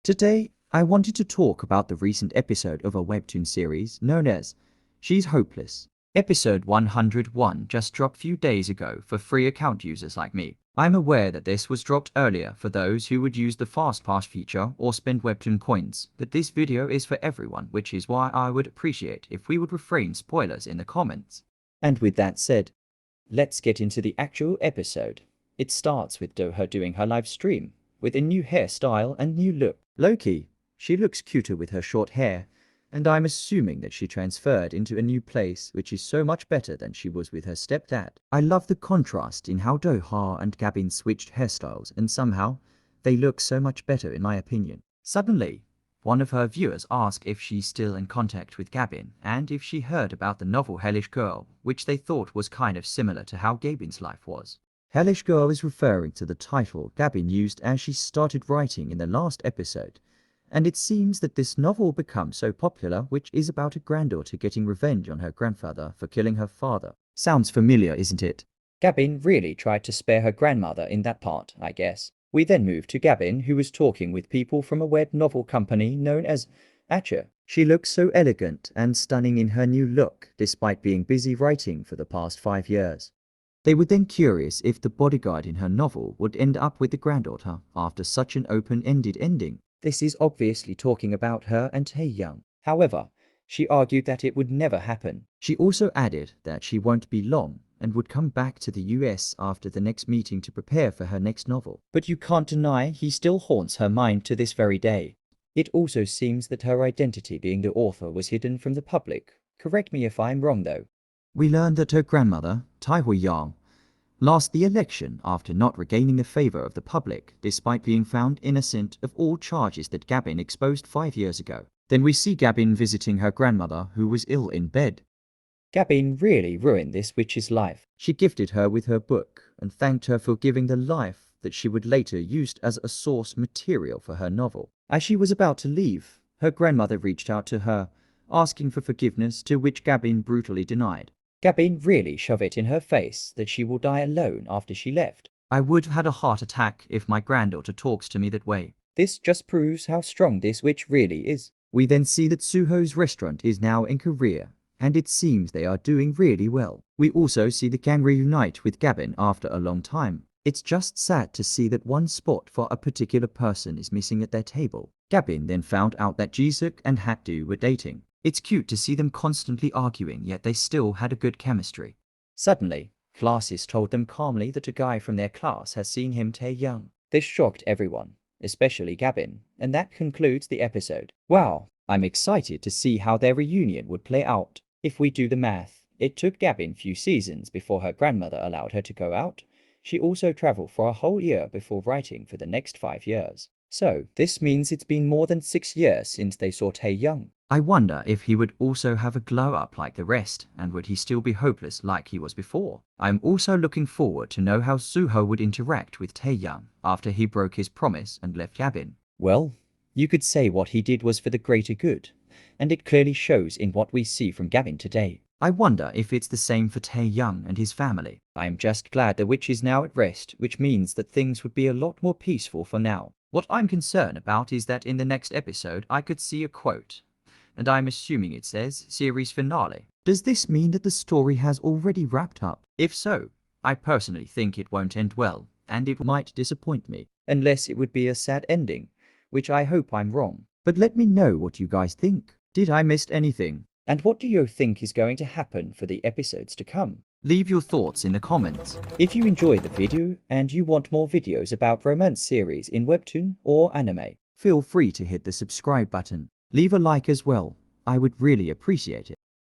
Today, I wanted to talk about the recent episode of a webtoon series known as She's Hopeless. Episode 101 just dropped a few days ago for free account users like me. I'm aware that this was dropped earlier for those who would use the Fast Pass feature or spend webtoon coins, but this video is for everyone, which is why I would appreciate if we would refrain spoilers in the comments. And with that said, let's get into the actual episode. It starts with her doing her live stream with a new hairstyle and new look. Low-key, she looks cuter with her short hair, and I'm assuming that she transferred into a new place, which is so much better than she was with her stepdad. I love the contrast in how Doha and Gabin switched hairstyles, and somehow they look so much better in my opinion. Suddenly, one of her viewers asked if she's still in contact with Gabin and if she heard about the novel Hellish Girl, which they thought was kind of similar to how Gabin's life was. Hellish Girl is referring to the title Gabin used as she started writing in the last episode, and it seems that this novel becomes so popular, which is about a granddaughter getting revenge on her grandfather for killing her father. Sounds familiar, isn't it? Gabin really tried to spare her grandmother in that part, I guess. We then move to Gabin, who was talking with people from a web novel company known as Atcher. She looks so elegant and stunning in her new look, despite being busy writing for the past 5 years. They were then curious if the bodyguard in her novel would end up with the granddaughter after such an open-ended ending. This is obviously talking about her and Taehyung. However, she argued that it would never happen. She also added that she won't be long and would come back to the US after the next meeting to prepare for her next novel. But you can't deny he still haunts her mind to this very day. It also seems that her identity being the author was hidden from the public. Correct me if I'm wrong though. We learned that her grandmother, Tai Hui-yang, lost the election after not regaining the favor of the public despite being found innocent of all charges that Gabin exposed 5 years ago. Then we see Gabin visiting her grandmother who was ill in bed. Gabin really ruined this witch's life. She gifted her with her book and thanked her for giving the life that she would later use as a source material for her novel. As she was about to leave, her grandmother reached out to her, asking for forgiveness, to which Gabin brutally denied. Gabin really shoved it in her face that she will die alone after she left. I would have had a heart attack if my granddaughter talks to me that way. This just proves how strong this witch really is. We then see that Suho's restaurant is now in Korea, and it seems they are doing really well. We also see the gang reunite with Gabin after a long time. It's just sad to see that one spot for a particular person is missing at their table. Gabin then found out that Jisuk and Hatdu were dating. It's cute to see them constantly arguing, yet they still had a good chemistry. Suddenly, classes told them calmly that a guy from their class has seen him Taehyung. This shocked everyone, especially Gabin, and that concludes the episode. Wow, I'm excited to see how their reunion would play out. If we do the math, it took Gabin few seasons before her grandmother allowed her to go out. She also traveled for a whole year before writing for the next 5 years. So, this means it's been more than 6 years since they saw Taehyung. I wonder if he would also have a glow-up like the rest, and would he still be hopeless like he was before? I'm also looking forward to know how Suho would interact with Taehyung after he broke his promise and left Gabin. Well, you could say what he did was for the greater good, and it clearly shows in what we see from Gabin today. I wonder if it's the same for Taehyung and his family. I am just glad the witch is now at rest, which means that things would be a lot more peaceful for now. What I'm concerned about is that in the next episode I could see a quote, and I'm assuming it says series finale. Does this mean that the story has already wrapped up? If so, I personally think it won't end well, and it might disappoint me, unless it would be a sad ending, which I hope I'm wrong. But let me know what you guys think. Did I miss anything? And what do you think is going to happen for the episodes to come? Leave your thoughts in the comments. If you enjoyed the video and you want more videos about romance series in webtoon or anime, feel free to hit the subscribe button. Leave a like as well. I would really appreciate it.